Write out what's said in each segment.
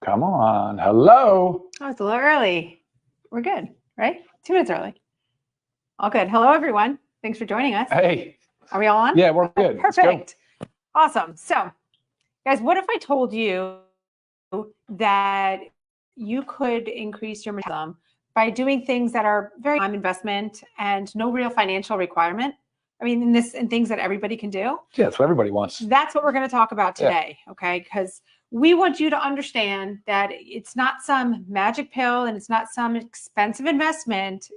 Come on. Hello. Oh, it's a little early. We're good, right? 2 minutes early. All good. Hello, everyone. Thanks for joining us. Hey. Are we all on? Yeah, we're good. Perfect. Awesome. So, guys, what if I told you that you could increase your income by doing things that are very time investment and no real financial requirement? I mean, in things that everybody can do. Yeah, that's what everybody wants. That's what we're going to talk about today, okay? Because we want you to understand that it's not some magic pill and it's not some expensive investment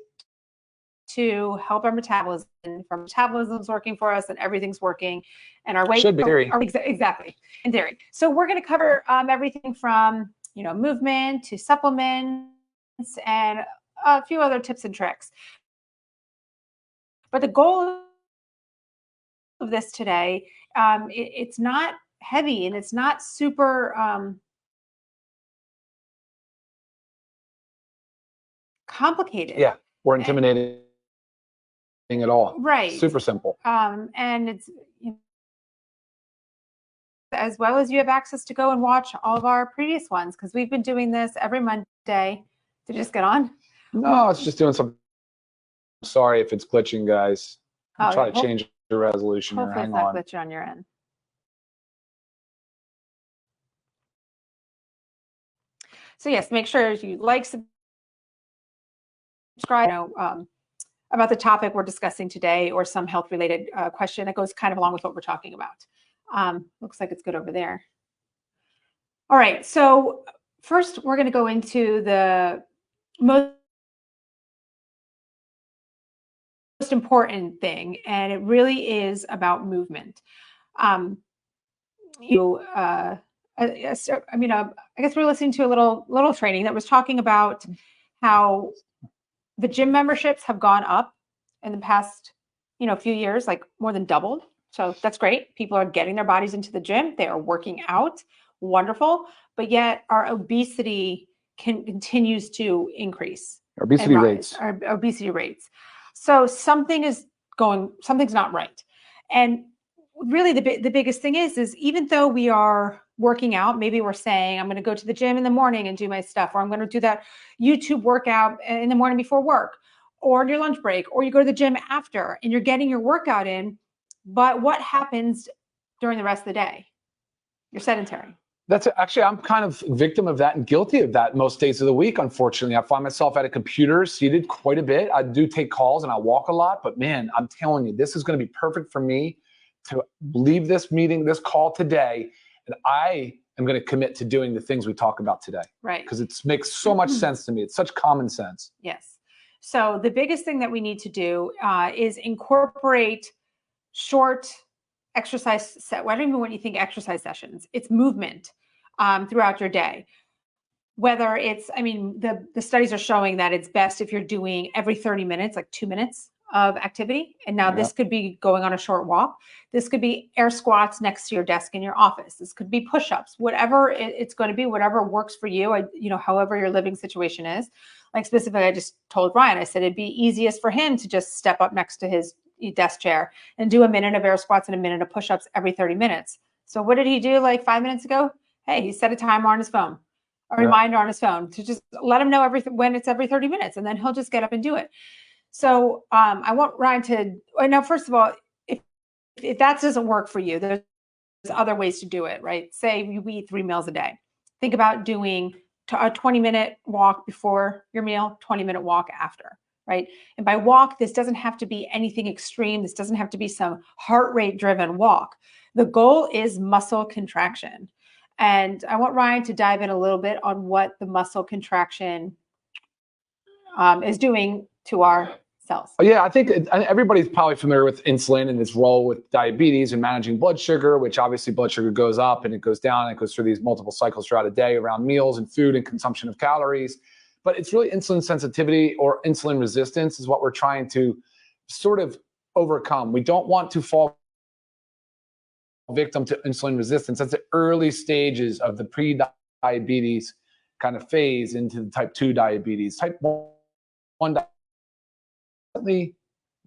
to help our metabolism. Our metabolism's working for us and everything's working, and our weight should be theory. Exactly, in theory. So we're going to cover everything from movement to supplements and a few other tips and tricks. But the goal of this today, it's not heavy and it's not super complicated. Yeah, or intimidating at all. Right. Super simple. And it's as well as you have access to go and watch all of our previous ones, because we've been doing this every Monday. Did you just get on? No, it's just doing something. Sorry if it's glitching, guys. I'm trying to change the resolution here. Hopefully Hang it's not on. glitching on your end. So yes, make sure you like, subscribe, about the topic we're discussing today, or some health related question that goes kind of along with what we're talking about. Looks like it's good over there. All right, so first we're going to go into the most important thing, and it really is about movement. I guess we're listening to a little training that was talking about how the gym memberships have gone up in the past, few years, like more than doubled. So that's great. People are getting their bodies into the gym. They are working out. Wonderful. But yet our obesity continues to increase. Our obesity rates. So something's not right. And really the biggest thing is even though we are working out, maybe we're saying, I'm going to go to the gym in the morning and do my stuff, or I'm going to do that YouTube workout in the morning before work, or in your lunch break, or you go to the gym after and you're getting your workout in. But what happens during the rest of the day? You're sedentary. I'm kind of victim of that and guilty of that most days of the week. Unfortunately, I find myself at a computer seated quite a bit. I do take calls and I walk a lot, but man, I'm telling you, this is going to be perfect for me to leave this call today. And I am going to commit to doing the things we talk about today. Right. Because it makes so much sense to me. It's such common sense. Yes. So the biggest thing that we need to do is incorporate short exercise set. I don't even want you to think exercise sessions. It's movement throughout your day. Whether it's, the studies are showing that it's best if you're doing every 30 minutes, like 2 minutes of activity. And now this could be going on a short walk. This could be air squats next to your desk in your office. This could be push-ups, whatever it's going to be, whatever works for you, however your living situation is. Like specifically, I just told Ryan, I said it'd be easiest for him to just step up next to his desk chair and do a minute of air squats and a minute of push-ups every 30 minutes. So what did he do like 5 minutes ago? Hey, he set a timer on his phone, a reminder on his phone to just let him know when it's every 30 minutes, and then he'll just get up and do it. So I want Ryan to, now, first of all, if that doesn't work for you, there's other ways to do it, right? Say you eat 3 meals a day. Think about doing a 20-minute walk before your meal, 20-minute walk after, right? And by walk, this doesn't have to be anything extreme. This doesn't have to be some heart rate driven walk. The goal is muscle contraction. And I want Ryan to dive in a little bit on what the muscle contraction is doing to our cells. Yeah, I think everybody's probably familiar with insulin and its role with diabetes and managing blood sugar, which obviously blood sugar goes up and it goes down. And it goes through these multiple cycles throughout a day around meals and food and consumption of calories. But it's really insulin sensitivity or insulin resistance is what we're trying to sort of overcome. We don't want to fall victim to insulin resistance. That's the early stages of the pre-diabetes kind of phase into the type 2 diabetes. Type 1 diabetes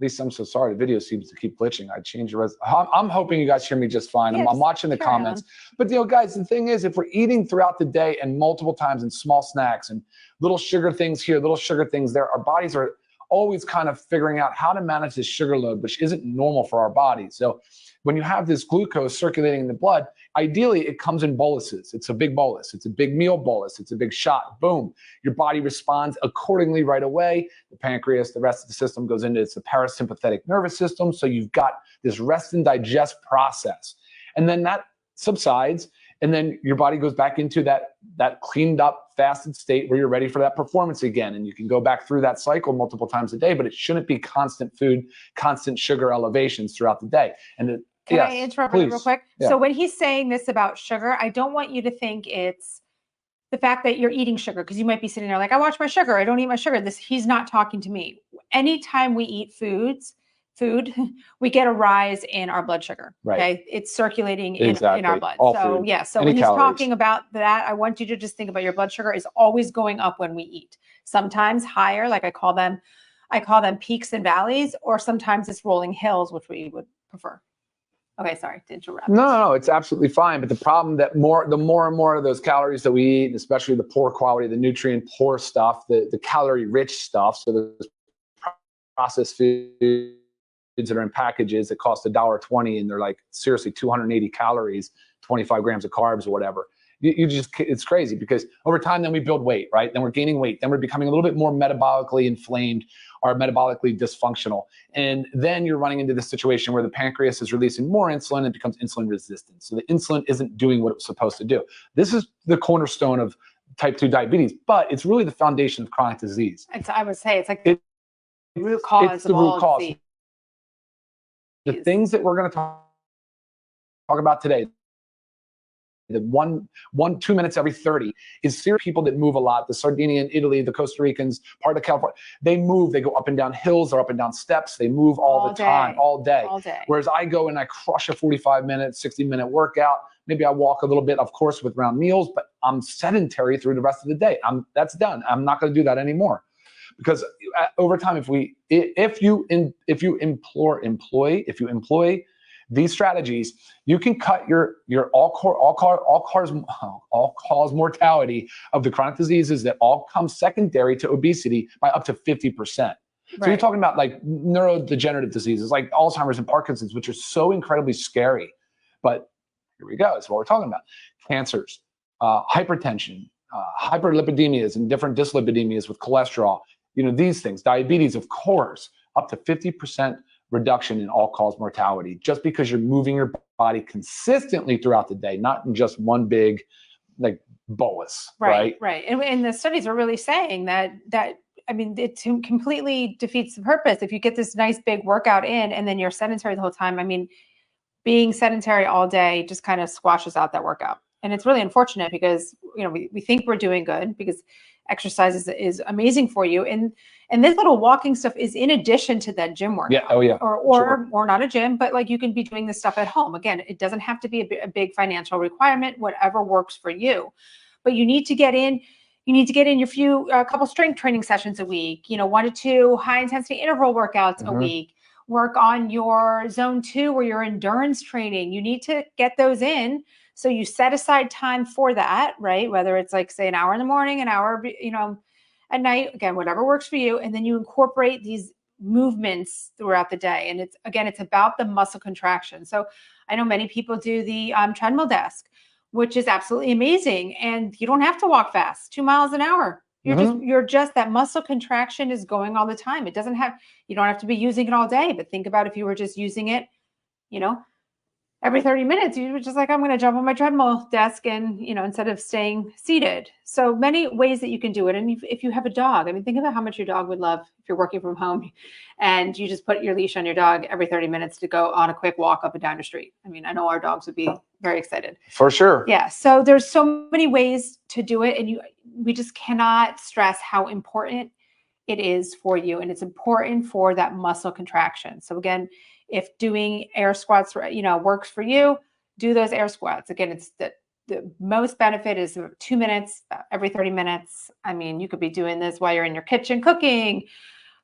Lisa, I'm so sorry. The video seems to keep glitching. I changed the I'm hoping you guys hear me just fine. Yeah, I'm watching the comments. But, you know, guys, the thing is, if we're eating throughout the day and multiple times and small snacks and little sugar things here, little sugar things there, our bodies are always kind of figuring out how to manage this sugar load, which isn't normal for our bodies. So when you have this glucose circulating in the blood, ideally it comes in boluses. It's a big bolus. It's a big meal bolus. It's a big shot. Boom. Your body responds accordingly right away. The pancreas, the rest of the system goes into its parasympathetic nervous system. So you've got this rest and digest process. And then that subsides. And then your body goes back into that cleaned up, fasted state where you're ready for that performance again. And you can go back through that cycle multiple times a day, but it shouldn't be constant food, constant sugar elevations throughout the day. And Can I interrupt you real quick? Yeah. So when he's saying this about sugar, I don't want you to think it's the fact that you're eating sugar, because you might be sitting there like, I watch my sugar. I don't eat my sugar. He's not talking to me. Anytime we eat food, we get a rise in our blood sugar. Right. Okay. It's circulating exactly. in our blood. All so food. yeah. So Any when he's calories. talking about that, I want you to just think about your blood sugar is always going up when we eat. Sometimes higher, like I call them peaks and valleys, or sometimes it's rolling hills, which we would prefer. Okay, sorry to interrupt. No, it's absolutely fine. But the problem that the more and more of those calories that we eat, and especially the poor quality, the nutrient poor stuff, the calorie rich stuff, so the processed foods that are in packages that cost $1.20 and they're like seriously 280 calories, 25 grams of carbs or whatever. It's crazy, because over time then we build weight, right? Then we're gaining weight. Then we're becoming a little bit more metabolically inflamed or metabolically dysfunctional. And then you're running into this situation where the pancreas is releasing more insulin and becomes insulin resistant. So the insulin isn't doing what it's supposed to do. This is the cornerstone of type 2 diabetes, but it's really the foundation of chronic disease. I would say it's like the root cause it's the of root all cause. The things that we're going to talk about today, the 2 minutes every 30 is serious. People that move a lot, the Sardinian, Italy, the Costa Ricans, part of California, they move, they go up and down hills or up and down steps. They move all the time, all day. Whereas I go and I crush a 45-minute, 60-minute workout. Maybe I walk a little bit, of course, with round meals, but I'm sedentary through the rest of the day. That's done. I'm not going to do that anymore. Because over time, if you employ these strategies, you can cut your all-cause mortality of the chronic diseases that all come secondary to obesity by up to 50%. So you're talking about like neurodegenerative diseases like Alzheimer's and Parkinson's, which are so incredibly scary. But here we go. It's what we're talking about. Cancers, hypertension, hyperlipidemias and different dyslipidemias with cholesterol. You know, these things, diabetes, of course, up to 50% reduction in all-cause mortality, just because you're moving your body consistently throughout the day, not in just one big like bolus. Right. And the studies are really saying that I mean, it completely defeats the purpose. If you get this nice big workout in and then you're sedentary the whole time, I mean, being sedentary all day just kind of squashes out that workout. And it's really unfortunate because, you know, we think we're doing good because exercise is amazing for you. And this little walking stuff is in addition to that gym workout. Yeah. Oh yeah. Or not a gym, but like you can be doing this stuff at home. Again, it doesn't have to be a big financial requirement, whatever works for you. But you need to get in a couple strength training sessions a week, 1 to 2 high intensity interval workouts a week. Work on your zone 2 or your endurance training. You need to get those in. So you set aside time for that, right? Whether it's like, say, an hour in the morning, an hour, at night, again, whatever works for you. And then you incorporate these movements throughout the day. And it's about the muscle contraction. So I know many people do the treadmill desk, which is absolutely amazing. And you don't have to walk fast, 2 miles an hour. You're just that muscle contraction is going all the time. You don't have to be using it all day, but think about if you were just using it, every 30 minutes, you were just like, I'm going to jump on my treadmill desk and, instead of staying seated. So many ways that you can do it. And if you have a dog, I mean, think about how much your dog would love if you're working from home and you just put your leash on your dog every 30 minutes to go on a quick walk up and down your street. I mean, I know our dogs would be very excited. For sure. Yeah. So there's so many ways to do it. And we just cannot stress how important it is for you. And it's important for that muscle contraction. So again, if doing air squats, works for you, do those air squats. Again, it's the most benefit is 2 minutes every 30 minutes. I mean, you could be doing this while you're in your kitchen cooking,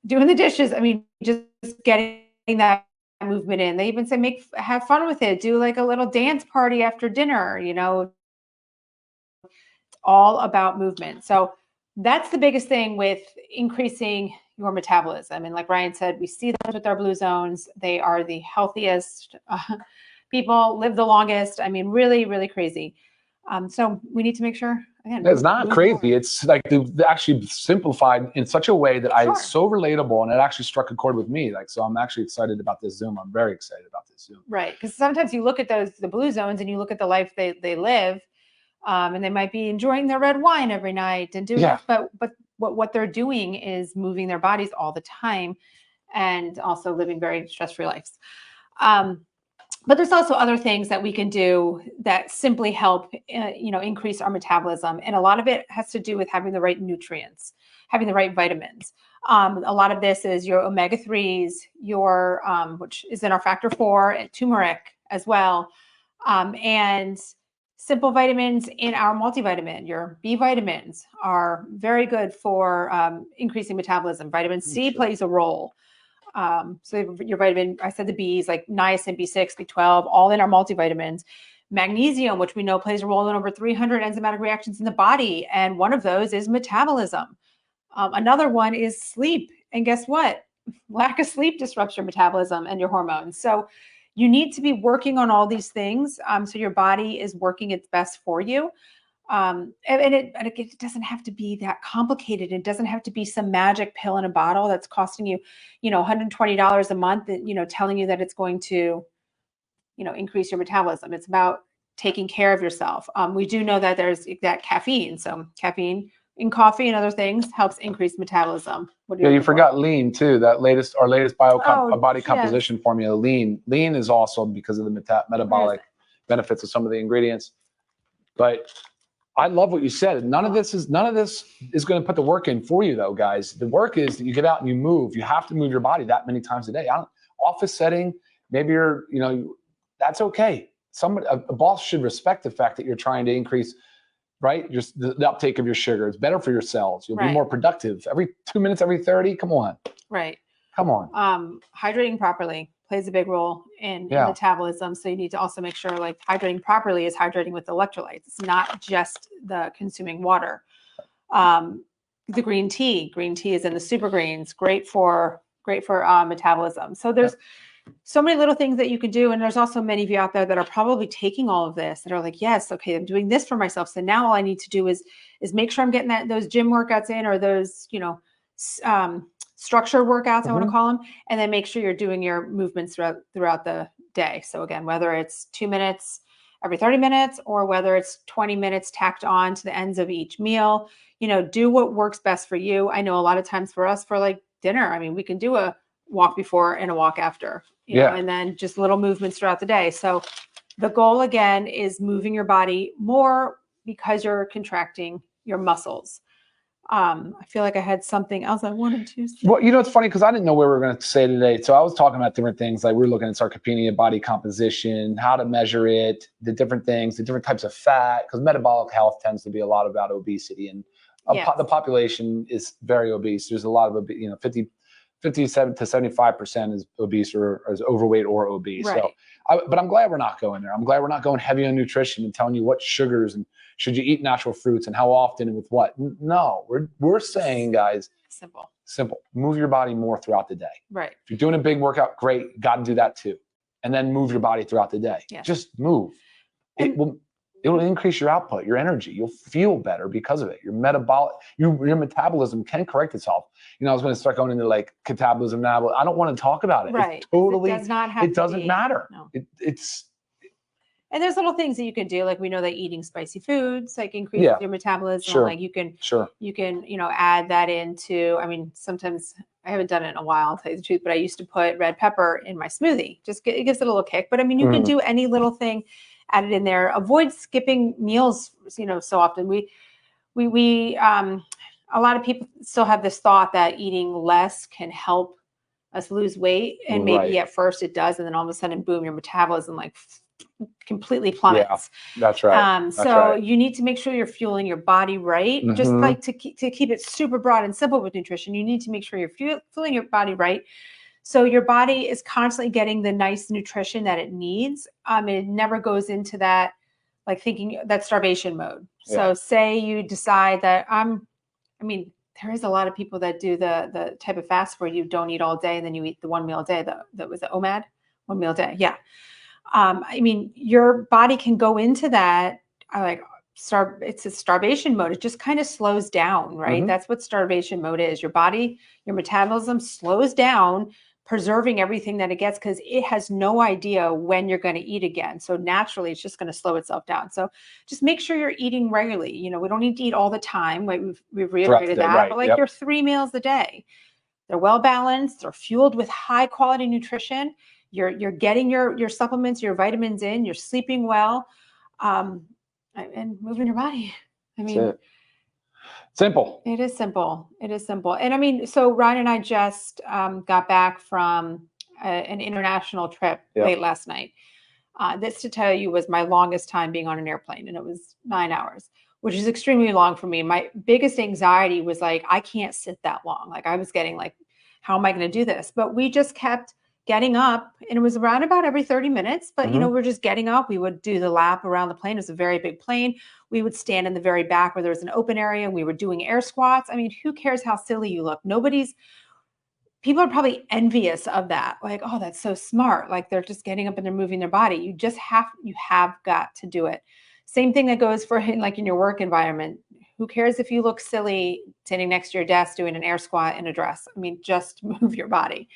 doing the dishes. I mean, just getting that movement in. They even say have fun with it. Do like a little dance party after dinner, you know, all about movement. So that's the biggest thing with increasing your metabolism. And like Ryan said, we see those with our blue zones. They are the healthiest people, live the longest. I mean, really, really crazy. So we need to make sure, again, it's not crazy. It's like they actually simplified in such a way that it's so relatable, and it actually struck a chord with me. Like, so I'm actually excited about this Zoom. I'm very excited about this Zoom. Right. Because sometimes you look at the blue zones and you look at the life they live, and they might be enjoying their red wine every night and doing it, but what they're doing is moving their bodies all the time and also living very stress-free lives. But there's also other things that we can do that simply help, increase our metabolism. And a lot of it has to do with having the right nutrients, having the right vitamins. A lot of this is your omega-3s, which is in our factor 4, and turmeric as well. And simple vitamins in our multivitamin. Your B vitamins are very good for increasing metabolism. Vitamin C plays a role. So your vitamin, I said the B's, like niacin, B6, B12, all in our multivitamins. Magnesium, which we know plays a role in over 300 enzymatic reactions in the body. And one of those is metabolism. Another one is sleep. And guess what? Lack of sleep disrupts your metabolism and your hormones. So you need to be working on all these things so your body is working its best for you. And it doesn't have to be that complicated. It doesn't have to be some magic pill in a bottle that's costing you, $120 a month, telling you that it's going to, increase your metabolism. It's about taking care of yourself. We do know that there's that caffeine. So caffeine in coffee and other things helps increase metabolism. You forgot lean too. Our latest body composition formula, lean. Lean is also because of the metabolic benefits of some of the ingredients. But I love what you said. None of this is going to put the work in for you, though, guys. The work is that you get out and you move. You have to move your body that many times a day. Office setting, maybe that's okay. A boss should respect the fact that you're trying to increase, right? Just the uptake of your sugar. It's better for your cells. You'll be more productive. Every 2 minutes, every 30. Come on. Right. Come on. Hydrating properly plays a big role in metabolism. So you need to also make sure like hydrating properly is hydrating with electrolytes. It's not just the consuming water. The green tea is in the super greens, great for metabolism. So there's so many little things that you can do. And there's also many of you out there that are probably taking all of this that are like, yes, okay, I'm doing this for myself. So now all I need to do is make sure I'm getting those gym workouts in, or those, structured workouts, I want to call them, and then make sure you're doing your movements throughout the day. So again, whether it's 2 minutes every 30 minutes, or whether it's 20 minutes tacked on to the ends of each meal, do what works best for you. I know a lot of times for us, for like dinner, I mean, we can do a walk before and a walk after, and then just little movements throughout the day. So the goal again is moving your body more because you're contracting your muscles. I feel like I had something else I wanted to say. Well, it's funny because I didn't know what we were going to say today. So I was talking about different things. Like we were looking at sarcopenia, body composition, how to measure it, the different things, the different types of fat, because metabolic health tends to be a lot about obesity, and the population is very obese. There's a lot of 57 to 75% is obese or is overweight or obese. Right. So, but I'm glad we're not going there. I'm glad we're not going heavy on nutrition and telling you what sugars and should you eat natural fruits and how often and with what. No, we're saying, guys, simple. Move your body more throughout the day. Right. If you're doing a big workout, great. Got to do that too. And then move your body throughout the day. Yeah. Just move. It will increase your output, your energy. You'll feel better because of it. Your metabolism can correct itself. I was going to start going into like catabolism now. I don't want to talk about it. Right. It doesn't matter. No. And there's little things that you can do. Like we know that eating spicy foods like increases your metabolism. Sure. Like you can add that into, I mean, sometimes I haven't done it in a while, I'll tell you the truth, but I used to put red pepper in my smoothie. It gives it a little kick. But I mean, you can do any little thing, add it in there. Avoid skipping meals, so often. A lot of people still have this thought that eating less can help us lose weight. And maybe at first it does. And then all of a sudden, boom, your metabolism like completely plummets. Yeah, that's right. You need to make sure you're fueling your body right. Just like to keep it super broad and simple with nutrition, you need to make sure you're fueling your body right So your body is constantly getting the nice nutrition that it needs. It never goes into that, like thinking that starvation mode. So say you decide that there is a lot of people that do the type of fast where you don't eat all day and then you eat the one meal a day. That was the OMAD, 1 meal a day. Yeah. Your body can go into that, it's a starvation mode. It just kind of slows down, right? That's what starvation mode is. Your body, your metabolism slows down, preserving everything that it gets because it has no idea when you're going to eat again. So naturally, it's just going to slow itself down. So just make sure you're eating regularly. We don't need to eat all the time. We've reiterated that, right, but like your 3 meals a day, they're well balanced. They're fueled with high quality nutrition. You're getting your supplements, your vitamins in. You're sleeping well, and moving your body. Simple. It is simple. It is simple. And so Ryan and I just got back from an international trip late last night. This, to tell you, was my longest time being on an airplane, and it was 9 hours, which is extremely long for me. My biggest anxiety was like, I can't sit that long. Like I was getting like, how am I going to do this? But we just kept getting up, and it was around about every 30 minutes, but we're just getting up. We would do the lap around the plane. It was a very big plane. We would stand in the very back where there was an open area, and we were doing air squats. Who cares how silly you look? People are probably envious of that. Like, oh, that's so smart. Like they're just getting up and they're moving their body. You have got to do it. Same thing that goes for in your work environment. Who cares if you look silly sitting next to your desk doing an air squat in a dress? Just move your body.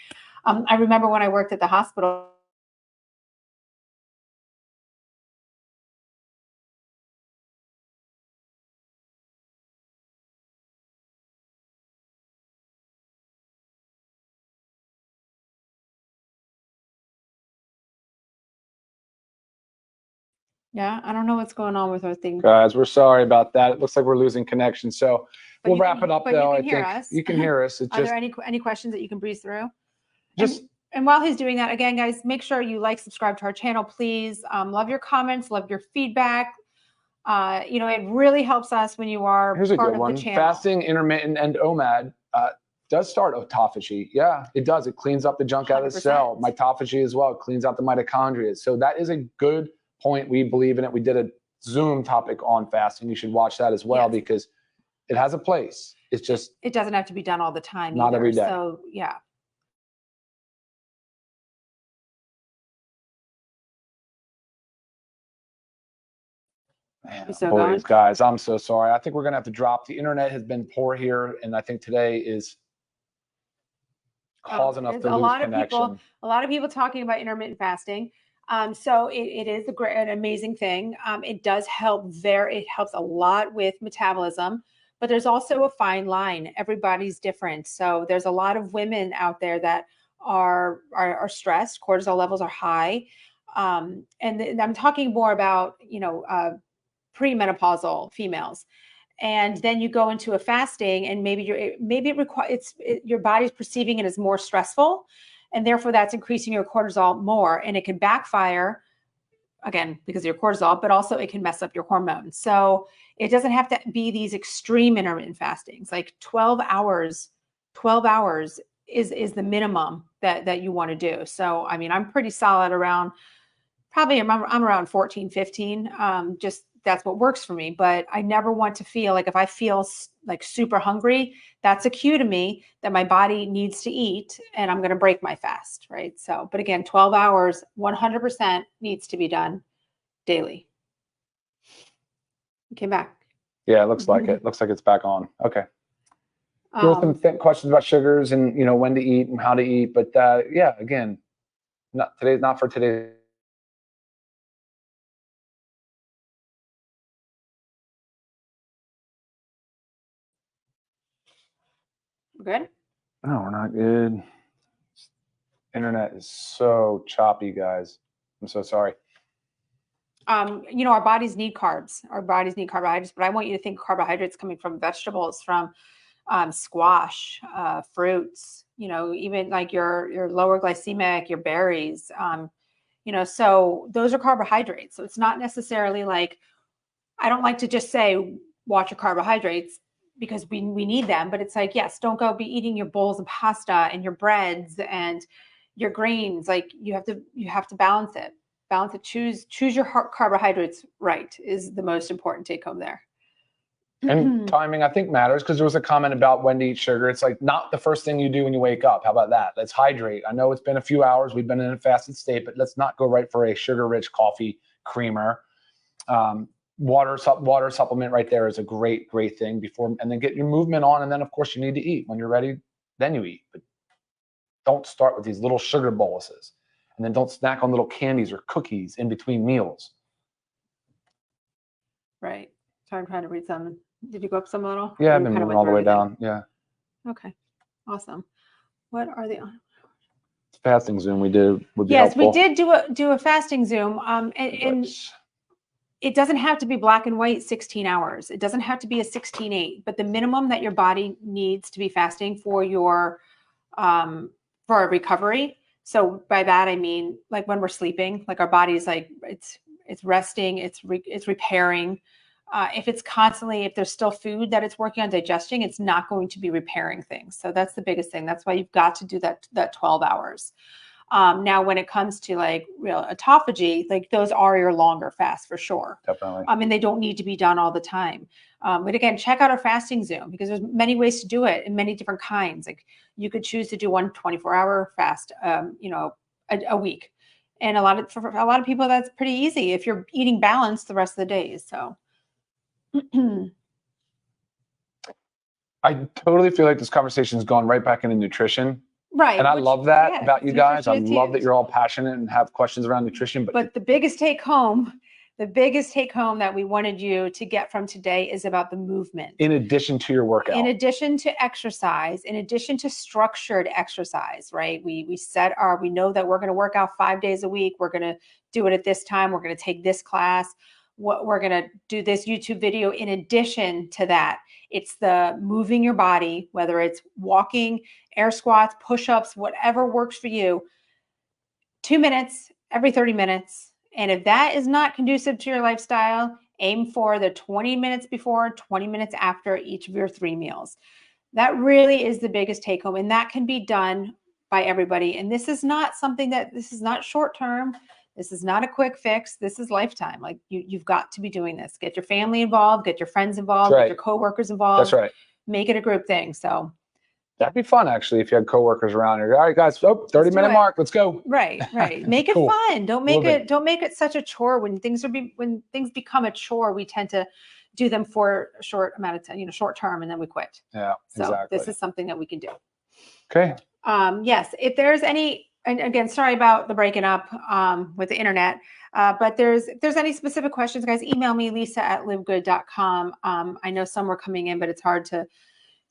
I remember when I worked at the hospital. Yeah, I don't know what's going on with our thing. Guys, we're sorry about that. It looks like we're losing connection. So we'll wrap it up, though. I think you can hear us. Are there any questions that you can breeze through? And while he's doing that, again, guys, make sure you subscribe to our channel, please. Love your comments, love your feedback. It really helps us when you are Here's a part good of one. the channel. Fasting, intermittent, and OMAD does start autophagy. Yeah, it does. It cleans up the junk out of the cell. Mitophagy as well. It cleans out the mitochondria. So that is a good point. We believe in it. We did a Zoom topic on fasting. You should watch that as well because it has a place. It's just it doesn't have to be done all the time. Not every day. So yeah. Man, boys, guys, I'm so sorry. I think we're going to have to drop. The internet has been poor here, and I think today is causing us to lose connection. A lot of people talking about intermittent fasting. So it is an amazing thing. It does help it helps a lot with metabolism, but there's also a fine line. Everybody's different. So there's a lot of women out there that are stressed. Cortisol levels are high. And I'm talking more about, premenopausal females. And then you go into a fasting, and maybe your body's perceiving it as more stressful, and therefore that's increasing your cortisol more, and it can backfire again because of your cortisol, but also it can mess up your hormones. So it doesn't have to be these extreme intermittent fastings. Like 12 hours is the minimum that you want to do. So I'm pretty solid around I'm around 14, 15. Just that's what works for me. But I never want to feel like if I feel like super hungry, that's a cue to me that my body needs to eat and I'm going to break my fast. Right. So, but again, 12 hours, 100% needs to be done daily. You came back. Yeah, it looks like it. Looks like it's back on. Okay. There were some questions about sugars and, when to eat and how to eat. But again, not for today. Good? No, we're not good. Internet is so choppy, guys. I'm so sorry. Our bodies need carbs. Our bodies need carbohydrates, but I want you to think carbohydrates coming from vegetables, from squash, fruits, even like your lower glycemic, your berries, so those are carbohydrates. So it's not necessarily like, I don't like to just say, watch your carbohydrates. because we need them, but it's like, yes, don't go be eating your bowls of pasta and your breads and your grains. Like you have to balance it. Choose your carbohydrates right is the most important take home there. And timing, I think, matters, because there was a comment about when to eat sugar. It's like not the first thing you do when you wake up. How about that? Let's hydrate. I know it's been a few hours. We've been in a fasted state, but let's not go right for a sugar-rich coffee creamer. Water supplement right there is a great thing before, and then get your movement on. And then, of course, you need to eat. When you're ready, then you eat. But don't start with these little sugar boluses. And then don't snack on little candies or cookies in between meals. Right. So I'm trying to read some. Did you go up some little? Yeah, I've been moving all the way down. Yeah. Okay. Awesome. What are the fasting Zoom we did would be yes, helpful. we did do a fasting Zoom. And it doesn't have to be black and white 16 hours. It doesn't have to be a 16/8, but the minimum that your body needs to be fasting for your for a recovery. So by that I mean like when we're sleeping, like our body's like it's resting, it's repairing. If it's constantly, if there's still food that it's working on digesting, it's not going to be repairing things. So that's the biggest thing. That's why you've got to do that 12 hours. Now, when it comes to like real autophagy, like those are your longer fasts for sure. Definitely. And they don't need to be done all the time. But again, check out our fasting Zoom, because there's many ways to do it in many different kinds. Like you could choose to do one 24-hour fast, a week. And for a lot of people, that's pretty easy if you're eating balanced the rest of the days. So. I totally feel like this conversation has gone right back into nutrition. Right. And I love that about you guys. I love that you're all passionate and have questions around nutrition. But the biggest take home that we wanted you to get from today is about the movement. In addition to your workout. In addition to exercise, in addition to structured exercise, right? We know that we're going to work out 5 days a week. We're going to do it at this time. We're going to take this class. We're going to do this YouTube video. In addition to that, it's the moving your body, whether it's walking, air squats, push-ups, whatever works for you. 2 minutes every 30 minutes. And if that is not conducive to your lifestyle, aim for the 20 minutes before, 20 minutes after each of your 3 meals. That really is the biggest take home. And that can be done by everybody. And this is not short term. This is not a quick fix. This is lifetime. Like you've got to be doing this. Get your family involved, get your friends involved, get your coworkers involved. That's right. Make it a group thing. So that'd be fun, actually, if you had coworkers around here. All right, guys, 30-minute mark. Let's go. Right. Make it fun. Don't make it such a chore. When things become a chore, we tend to do them for a short amount of time, short term, and then we quit. Yeah, so exactly. This is something that we can do. Okay. Yes. If there's any, and again, sorry about the breaking up with the internet, but if there's any specific questions, guys, email me, lisa@livegood.com. I know some were coming in, but it's hard to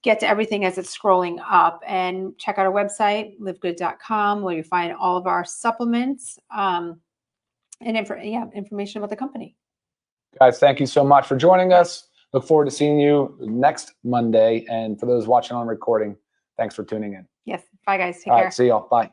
get to everything as it's scrolling up. And check out our website, livegood.com, where you find all of our supplements and information about the company. Guys, thank you so much for joining us. Look forward to seeing you next Monday. And for those watching on recording, thanks for tuning in. Yes. Bye, guys. Take care. All right. See y'all. Bye.